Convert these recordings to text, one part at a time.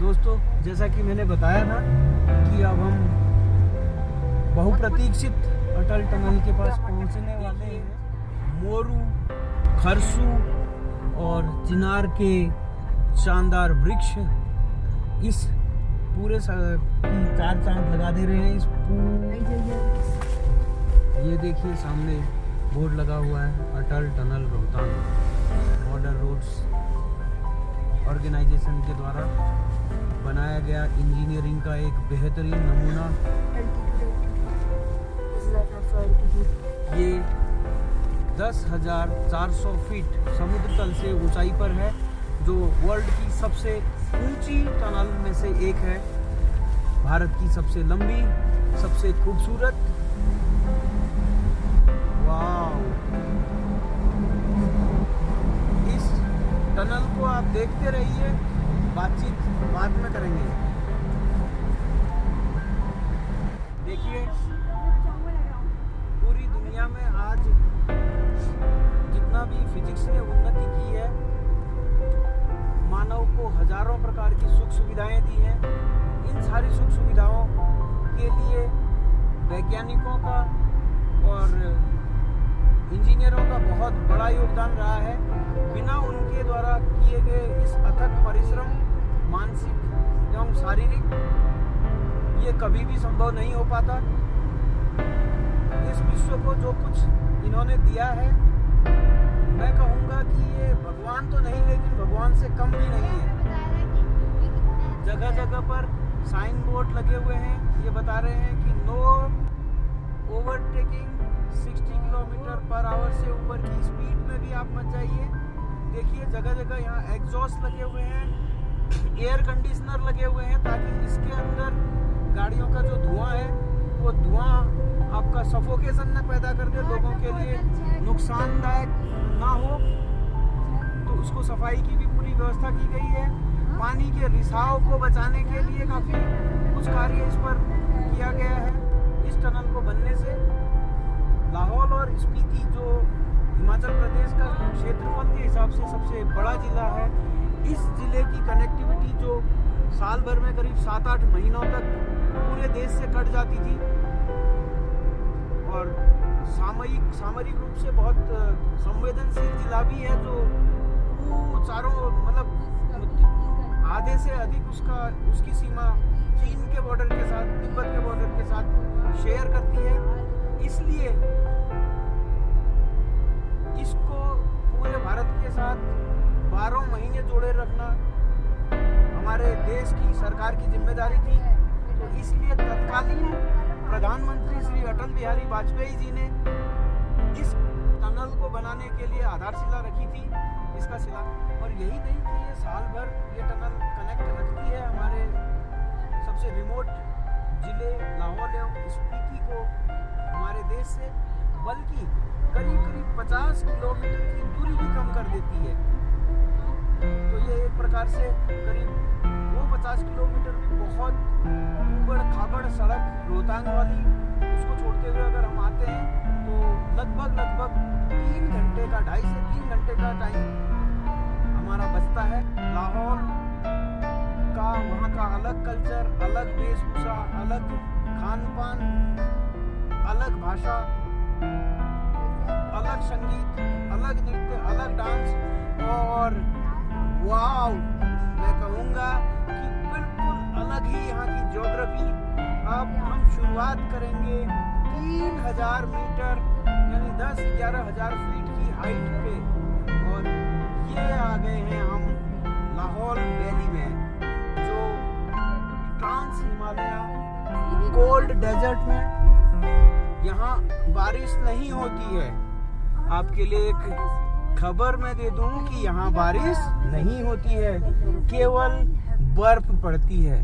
दोस्तों, जैसा कि मैंने बताया था कि अब हम बहुप्रतीक्षित अटल टनल के पास पहुंचने वाले हैं। मोरू, खरसू और चिनार के शानदार वृक्ष इस पूरे चार चांद लगा दे रहे हैं। इस ये देखिए सामने बोर्ड लगा हुआ है, Atal tunnel Rohtang border roads organisation के द्वारा बनाया गया इंजीनियरिंग का एक बेहतरीन नमूना। ये 10,400 फीट समुद्र तल से ऊंचाई पर है, जो वर्ल्ड की सबसे ऊंची टनल में से एक है। भारत की सबसे लंबी, सबसे खूबसूरत। वाव! इस टनल को आप देखते रहिए, बातचीत बाद में करेंगे। देखिए, पूरी दुनिया में आज जितना भी फिजिक्स ने उन्नति की है, मानव को हजारों प्रकार की सुख सुविधाएं दी हैं। इन सारी सुख सुविधाओं के लिए वैज्ञानिकों का और इंजीनियरों का बहुत बड़ा योगदान रहा है। बिना उनके द्वारा किए गए इस अथक परिश्रम, मानसिक एवं शारीरिक, ये कभी भी संभव नहीं हो पाता। इस विश्व को जो कुछ इन्होंने दिया है, मैं कहूँगा कि ये भगवान तो नहीं, लेकिन भगवान से कम भी नहीं है। जगह जगह पर साइन बोर्ड लगे हुए हैं, ये बता रहे हैं कि no overtaking, 60 kilometre per hour से ऊपर की स्पीड में भी आप मत जाइए। देखिए, जगह जगह यहाँ एग्जॉस्ट लगे हुए हैं, एयर कंडीशनर लगे हुए हैं, ताकि इसके अंदर गाड़ियों का जो धुआं है, वो धुआं आपका सफोकेशन न पैदा कर दे, लोगों के लिए नुकसानदायक ना हो। तो उसको सफाई की भी पूरी व्यवस्था की गई है। पानी के रिसाव को बचाने के लिए काफ़ी कुछ कार्य इस पर किया गया है। इस टनल को बनने से लाहौल और स्पीति, जो हिमाचल प्रदेश का क्षेत्रफल के हिसाब से सबसे बड़ा जिला है, इस जिले की कनेक्टिविटी जो साल भर में करीब 7-8 महीनों तक पूरे देश से कट जाती थी, और सामरिक रूप से बहुत संवेदनशील जिला भी है, जो चारों मतलब आधे से अधिक उसकी सीमा चीन के बॉर्डर के साथ, तिब्बत के बॉर्डर के साथ शेयर करती है। इसलिए इसको पूरे भारत के साथ 12 महीने जोड़े रखना हमारे देश की सरकार की जिम्मेदारी थी। तो इसलिए तत्कालीन प्रधानमंत्री श्री अटल बिहारी वाजपेयी जी ने इस टनल को बनाने के लिए आधारशिला रखी थी, इसका शिला। और यही नहीं कि ये साल भर ये टनल कनेक्ट रखती है हमारे सबसे रिमोट जिले लाहौल एवं स्पीति को हमारे देश से, बल्कि करीब 50 किलोमीटर की दूरी भी कम कर देती है। तो ये एक प्रकार से करीब वो 50 किलोमीटर भी बहुत ऊबड़ खाबड़ सड़क रोहतांग वाली, उसको छोड़ते हुए अगर हम आते हैं तो लगभग 3 घंटे का, 2.5 से 3 घंटे का टाइम हमारा बचता है। लाहौल का, वहाँ का अलग कल्चर, अलग वेशभूषा, अलग खान पान, अलग भाषा, अलग संगीत, अलग नृत्य, अलग डांस, और वाव, मैं कहूँगा कि बिल्कुल अलग ही यहाँ की ज्योग्राफी। अब हम शुरुआत करेंगे 3000 मीटर यानी 10-11,000 फीट की हाइट पे, और ये आ गए हैं हम लाहौल वैली में, जो ट्रांस हिमालय कोल्ड डेजर्ट में। यहाँ बारिश नहीं होती है। आपके लिए एक खबर मैं दे दूं कि यहाँ बारिश नहीं होती है, केवल बर्फ पड़ती है।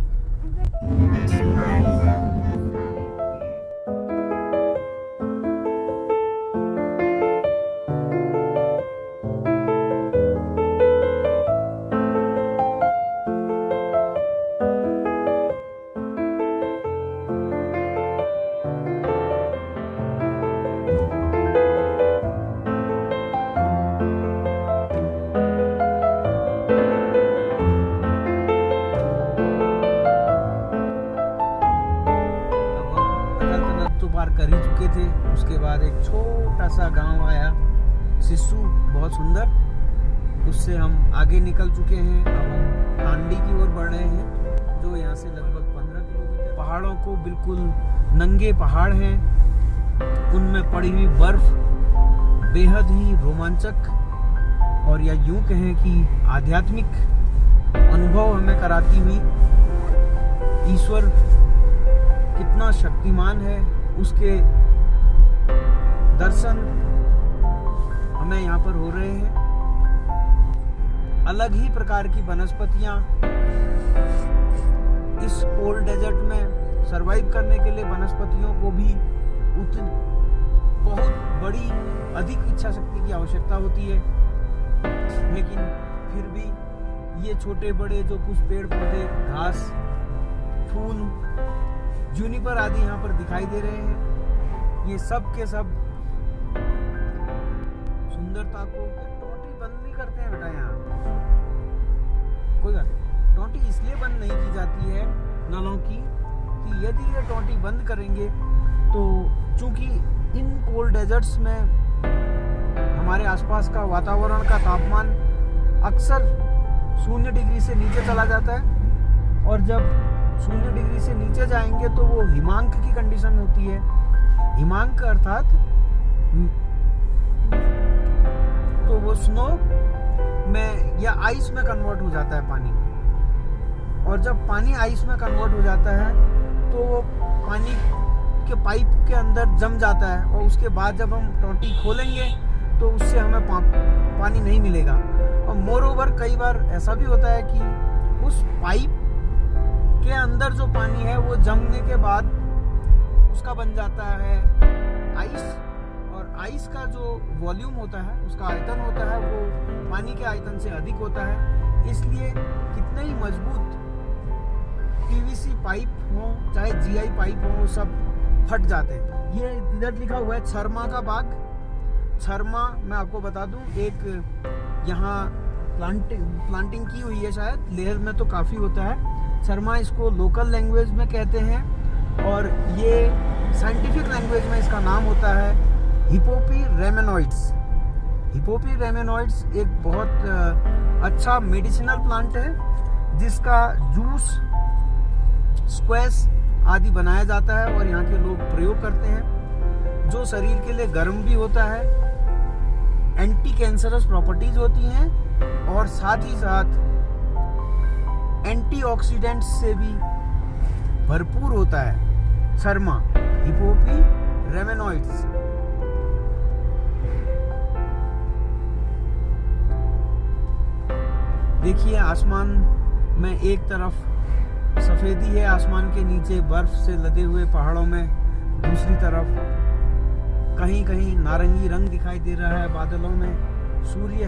पार कर ही चुके थे। उसके बाद एक छोटा सा गांव आया सिस्सू, बहुत सुंदर। उससे हम आगे निकल चुके हैं। अब हम टांडी की ओर बढ़ रहे हैं, जो यहाँ से लगभग 15 किलोमीटर। पहाड़ों को बिल्कुल नंगे पहाड़ हैं, उनमें पड़ी हुई बर्फ बेहद ही रोमांचक और या यूं कहें कि आध्यात्मिक अनुभव हमें कराती हुई। ईश्वर कितना शक्तिमान है, उसके दर्शन हमें यहाँ पर हो रहे हैं। अलग ही प्रकार की वनस्पतियाँ इस कोल्ड डेजर्ट में सरवाइव करने के लिए वनस्पतियों को भी बहुत बड़ी अधिक इच्छा शक्ति की आवश्यकता होती है, लेकिन फिर भी ये छोटे बड़े जो कुछ पेड़ पौधे, घास, फूल, जूनिपर आदि यहाँ पर दिखाई दे रहे हैं, ये सब के सब सुंदरता को। टोंटी बंद नहीं करते हैं बेटा यहाँ, कोई बात नहीं। टोंटी इसलिए बंद नहीं की जाती है नलों की कि यदि ये टोंटी बंद करेंगे तो चूंकि इन कोल्ड डेजर्ट्स में हमारे आसपास का वातावरण का तापमान अक्सर 0 डिग्री से नीचे चला जाता है, और जब 0 डिग्री से नीचे जाएंगे तो वो हिमांक की कंडीशन होती है। हिमांक अर्थात तो वो स्नो में या आइस में कन्वर्ट हो जाता है पानी, और जब पानी आइस में कन्वर्ट हो जाता है तो वो पानी के पाइप के अंदर जम जाता है, और उसके बाद जब हम टोंटी खोलेंगे तो उससे हमें पानी नहीं मिलेगा। और मोर ओवर कई बार ऐसा भी होता है कि उस पाइप के अंदर जो पानी है वो जमने के बाद उसका बन जाता है आइस, और आइस का जो वॉल्यूम होता है, उसका आयतन होता है, वो पानी के आयतन से अधिक होता है। इसलिए कितने ही मजबूत पीवीसी पाइप हो, चाहे जीआई पाइप हो, वो सब फट जाते हैं। ये इधर लिखा हुआ है छरमा का बाग। छरमा मैं आपको बता दूं, एक यहाँ प्लांटिंग की हुई है, शायद लेह में तो काफ़ी होता है। छरमा इसको लोकल लैंग्वेज में कहते हैं, और ये साइंटिफिक लैंग्वेज में इसका नाम होता है हिपोपी रेमेनॉइड्स। हिपोपी रेमेनॉइड्स एक बहुत अच्छा मेडिसिनल प्लांट है, जिसका जूस, स्क्वैश आदि बनाया जाता है और यहाँ के लोग प्रयोग करते हैं, जो शरीर के लिए गर्म भी होता है, एंटी कैंसरस प्रॉपर्टीज होती हैं, और साथ ही साथ एंटीऑक्सीडेंट्स से भी भरपूर होता है। शर्मा हिपोपी रेमेनॉइड्स। देखिए आसमान में एक तरफ सफेदी है, आसमान के नीचे बर्फ से लदे हुए पहाड़ों में दूसरी तरफ कहीं कहीं नारंगी रंग दिखाई दे रहा है बादलों में। सूर्य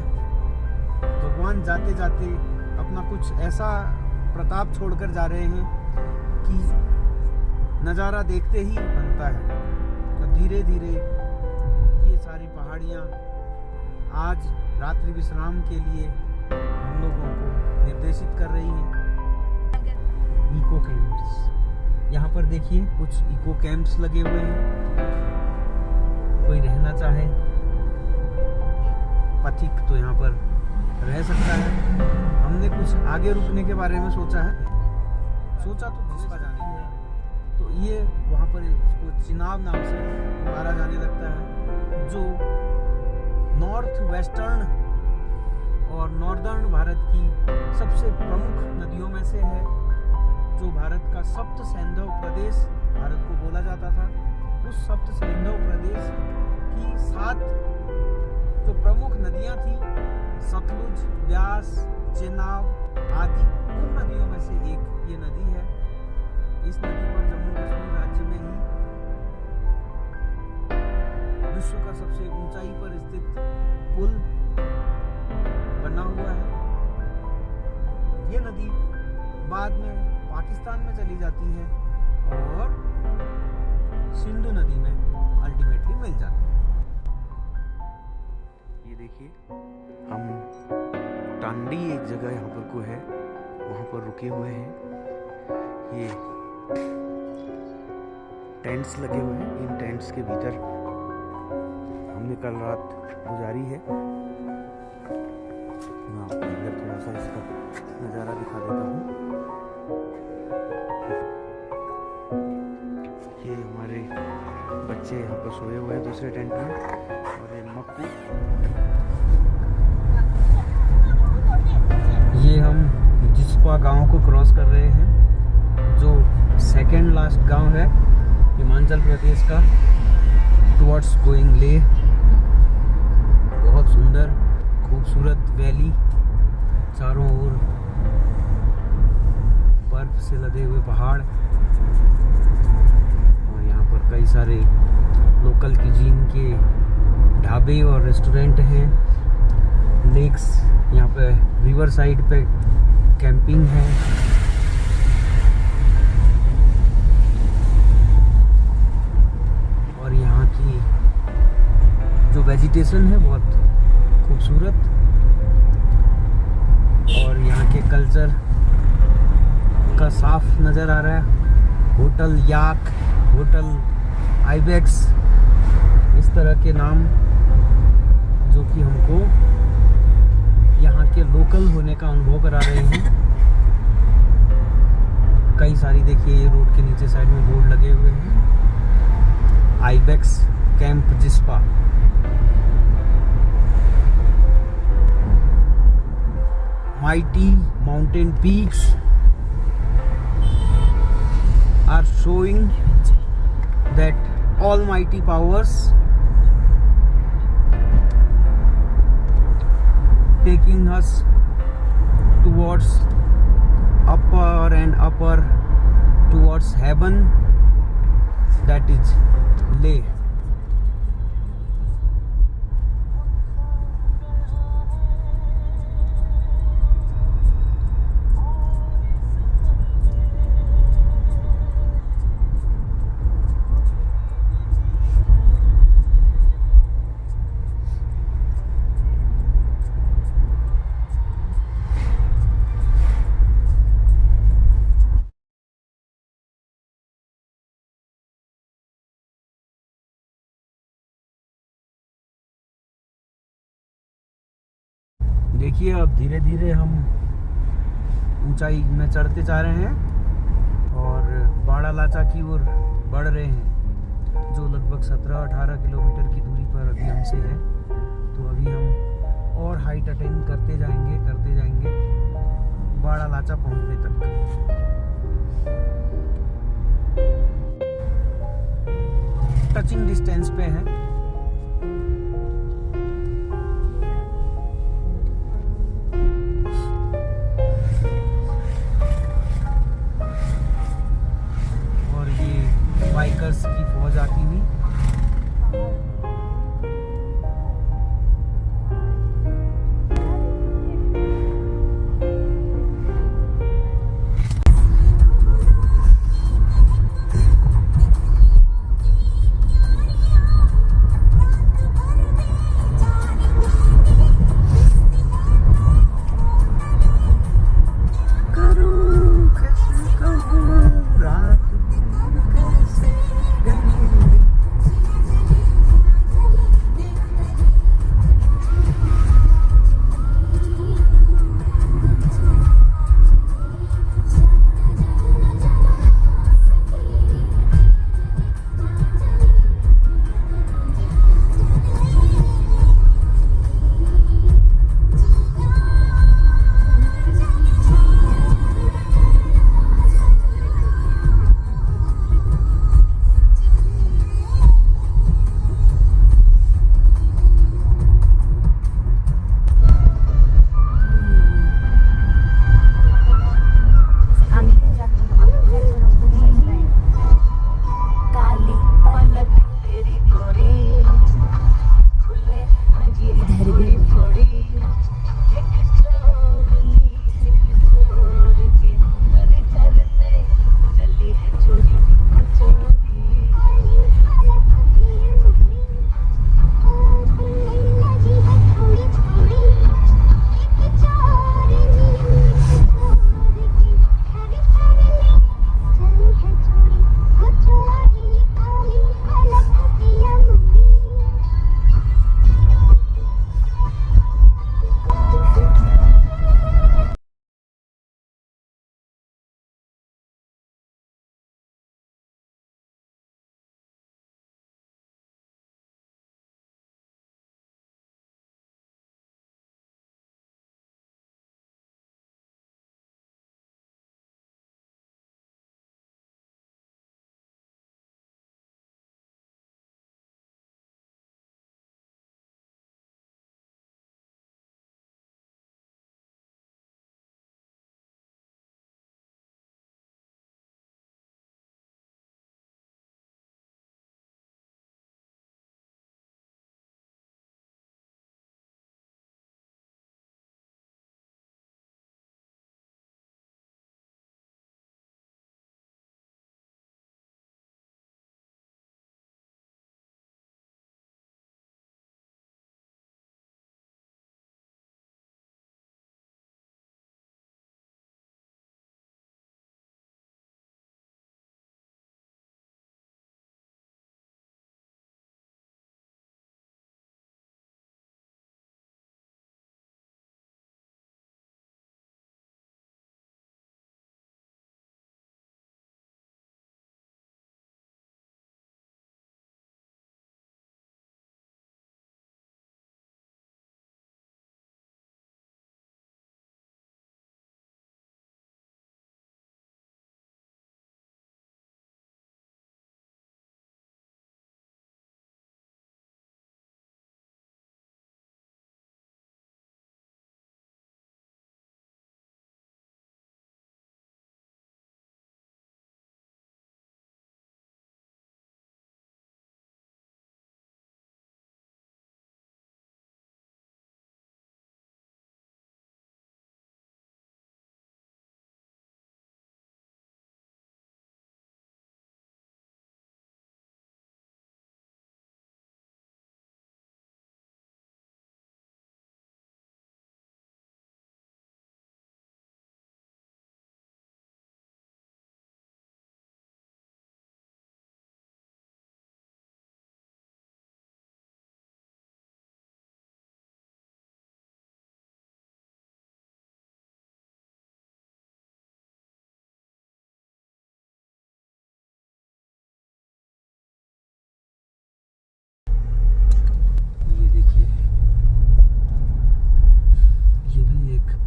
भगवान जाते जाते अपना कुछ ऐसा प्रताप छोड़कर जा रहे हैं कि नज़ारा देखते ही बनता है। तो धीरे धीरे ये सारी पहाड़ियाँ आज रात्रि विश्राम के लिए हम लोगों को निर्देशित कर रही हैं। इको कैंप्स, यहाँ पर देखिए कुछ इको कैंप्स लगे हुए हैं। कोई रहना चाहे पथिक तो यहाँ पर रह सकता है। हमने कुछ आगे रुकने के बारे में सोचा तो जिसका जाने है, तो ये वहाँ पर इसको चिनाब नाम से पुकारा जाने लगता है, जो नॉर्थ वेस्टर्न और नॉर्दर्न भारत की सबसे प्रमुख नदियों में से है, जो भारत का सप्त सैंधव प्रदेश भारत को बोला जाता था। उस सप्त सैंधव प्रदेश की 7 जो प्रमुख नदियां थी, सतलुज, ब्यास, चेनाब आदि, उन नदियों में से एक ये नदी है। इस नदी पर जम्मू कश्मीर राज्य में ही विश्व का सबसे ऊंचाई पर स्थित पुल बना हुआ है। ये नदी बाद में पाकिस्तान में चली जाती है और सिंधु नदी में अल्टीमेटली मिल जाती है। ये देखिए हम टांडी एक जगह यहाँ पर को है, वहाँ पर रुके हुए हैं। ये टेंट्स लगे हुए हैं। इन टेंट्स के भीतर हमने कल रात गुजारी है। मैं आपको अंदर थोड़ा सा इसका नज़ारा दिखा देता हूँ। ये हमारे बच्चे यहाँ पर सोए हुए हैं दूसरे टेंट में, और ये मक्कू। ये हम जिस्पा गांव को क्रॉस कर रहे हैं, जो सेकेंड लास्ट गांव है हिमाचल प्रदेश का, टुवर्ड्स गोइंग ले। बहुत सुंदर खूबसूरत वैली, चारों ओर बर्फ से लदे हुए पहाड़, और यहाँ पर कई सारे लोकल क्यूजीन के ढाबे और रेस्टोरेंट हैं। लेक्स, यहाँ पे रिवर साइड पे कैंपिंग है। और यहाँ की जो वेजिटेशन है बहुत खूबसूरत, और यहाँ के कल्चर का साफ नज़र आ रहा है। होटल याक, होटल आइबेक्स, इस तरह के नाम जो कि हमको यहाँ के लोकल होने का अनुभव करा रहे हैं। कई सारी देखिए ये रोड के नीचे साइड में बोर्ड लगे हुए हैं, ibex camp Jispa. Mighty mountain peaks are showing that almighty powers taking us towards upper and upper towards heaven, that is Leh. देखिए अब धीरे धीरे हम ऊंचाई में चढ़ते जा रहे हैं और बाड़ा लाचा की ओर बढ़ रहे हैं, जो लगभग 17-18 किलोमीटर की दूरी पर अभी हमसे है। तो अभी हम और हाइट अटेन करते जाएंगे बाड़ा लाचा पहुंचने तक। टचिंग डिस्टेंस पे है। बाइकर्स की फौज आती हुई।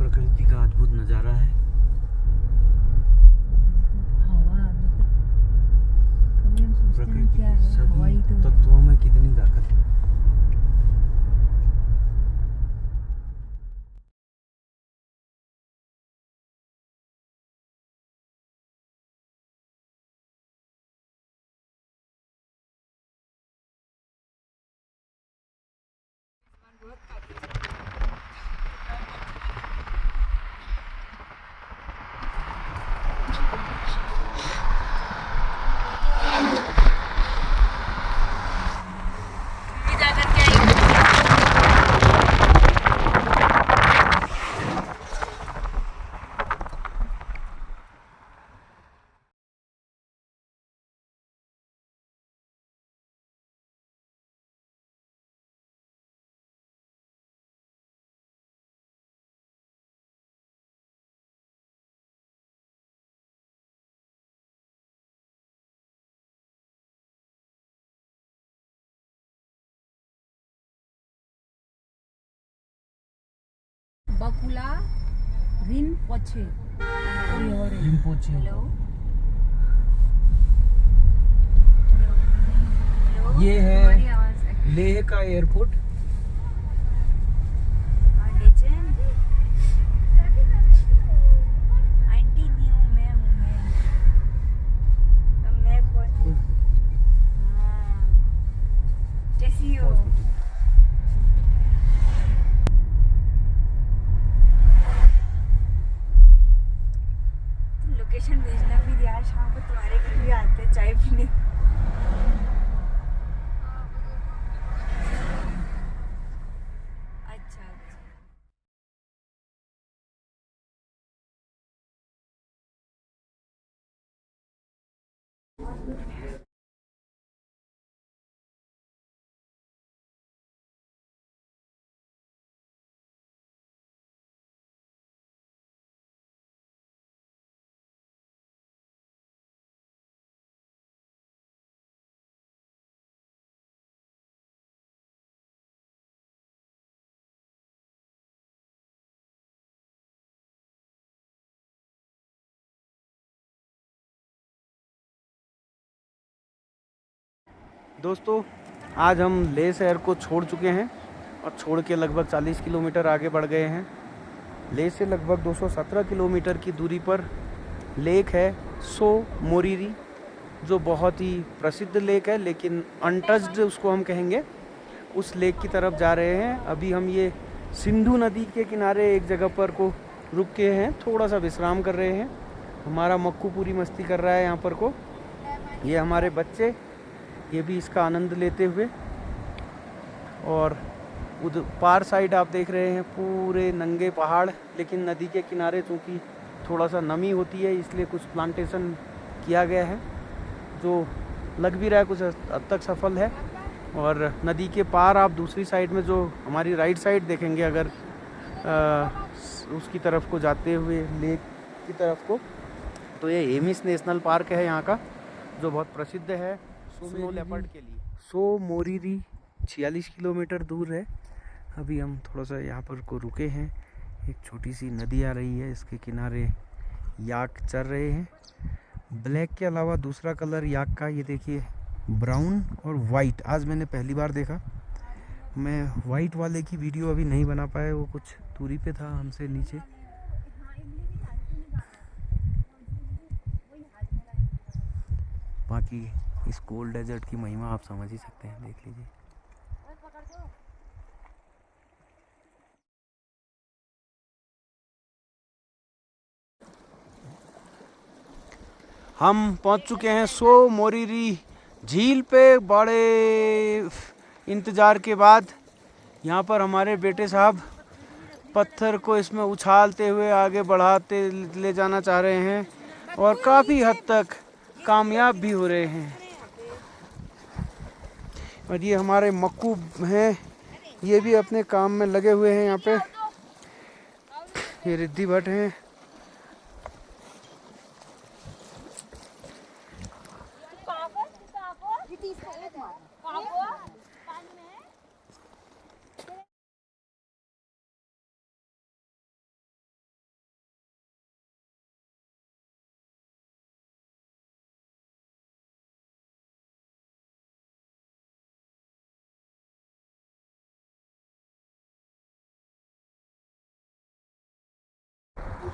प्रकृति का अद्भुत नज़ारा है। प्रकृति के सभी तत्वों में कितनी ताकत है। बकुला रिनपोचे। रिनपोचे। हेलो। ये है लेह का एयरपोर्ट। लोकेशन भेजना फिर यार, शाम को तुम्हारे घर भी आते हैं चाय पीने। अच्छा दोस्तों, आज हम लेह शहर को छोड़ चुके हैं और छोड़ के लगभग 40 किलोमीटर आगे बढ़ गए हैं। लेह से लगभग 217 किलोमीटर की दूरी पर लेक है सो मोरिरी, जो बहुत ही प्रसिद्ध लेक है, लेकिन अनटच्ड उसको हम कहेंगे। उस लेक की तरफ जा रहे हैं। अभी हम ये सिंधु नदी के किनारे एक जगह पर को रुक के हैं, थोड़ा सा विश्राम कर रहे हैं। हमारा मक्कू पूरी मस्ती कर रहा है यहाँ पर को। ये हमारे बच्चे, ये भी इसका आनंद लेते हुए। और उधर पार साइड आप देख रहे हैं पूरे नंगे पहाड़, लेकिन नदी के किनारे चूँकि थोड़ा सा नमी होती है इसलिए कुछ प्लांटेशन किया गया है, जो लग भी रहा है कुछ हद तक सफल है। और नदी के पार आप दूसरी साइड में जो हमारी राइट साइड देखेंगे, अगर उसकी तरफ को जाते हुए लेक की तरफ को, तो ये हेमिस नेशनल पार्क है यहाँ का, जो बहुत प्रसिद्ध है स्नो लेपर्ड के लिए। सो मोरिरी 46 किलोमीटर दूर है। अभी हम थोड़ा सा यहाँ पर को रुके हैं। एक छोटी सी नदी आ रही है, इसके किनारे याक चल रहे हैं। ब्लैक के अलावा दूसरा कलर याक का, ये देखिए ब्राउन और वाइट, आज मैंने पहली बार देखा। मैं वाइट वाले की वीडियो अभी नहीं बना पाया, वो कुछ दूरी पे था हमसे नीचे। बाकी इस कोल्ड डेजर्ट की महिमा आप समझ ही सकते हैं, देख लीजिए। हम पहुंच चुके हैं सो मोरिरी झील पे। बड़े इंतज़ार के बाद यहाँ पर हमारे बेटे साहब पत्थर को इसमें उछालते हुए आगे बढ़ाते ले जाना चाह रहे हैं और काफ़ी हद तक कामयाब भी हो रहे हैं। और ये हमारे मक्कू हैं, ये भी अपने काम में लगे हुए हैं यहाँ पे। ये रिद्धि भट्ट हैं।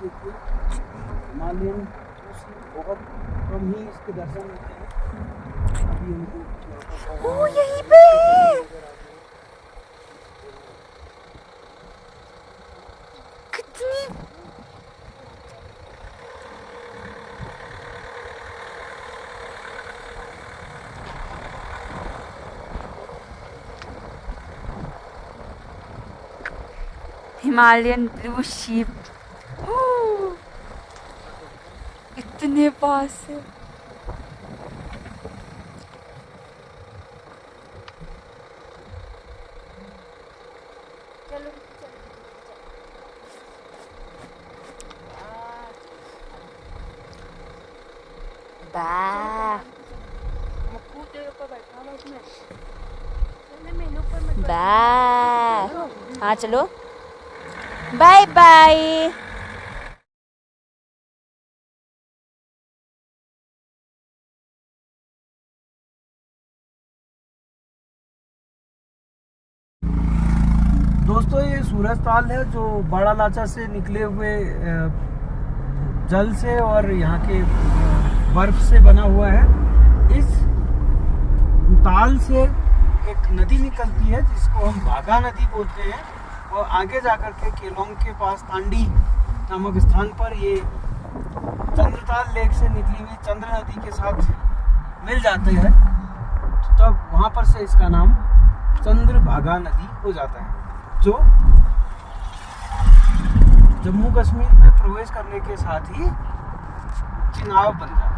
देखिए, हिमालयन बहुत कम ही इसके दर्शन होते हैं। अभी हमको ओ यहीं पे कितनी हिमालयन ब्लू शीप इतने पास है। चलो बाय। हाँ चलो बाय बाय। दोस्तों ये सूरज ताल है जो बड़ा लाचा से निकले हुए जल से और यहाँ के बर्फ से बना हुआ है। इस ताल से एक नदी निकलती है जिसको हम बागा नदी बोलते हैं और आगे जाकर के केलोंग के पास तांडी नामक स्थान पर ये चंद्रताल लेक से निकली हुई चंद्र नदी के साथ मिल जाते हैं, तब वहाँ पर से इसका नाम चंद्रभागा नदी हो जाता है, जो जम्मू कश्मीर में प्रवेश करने के साथ ही चुनाव बन जाता है।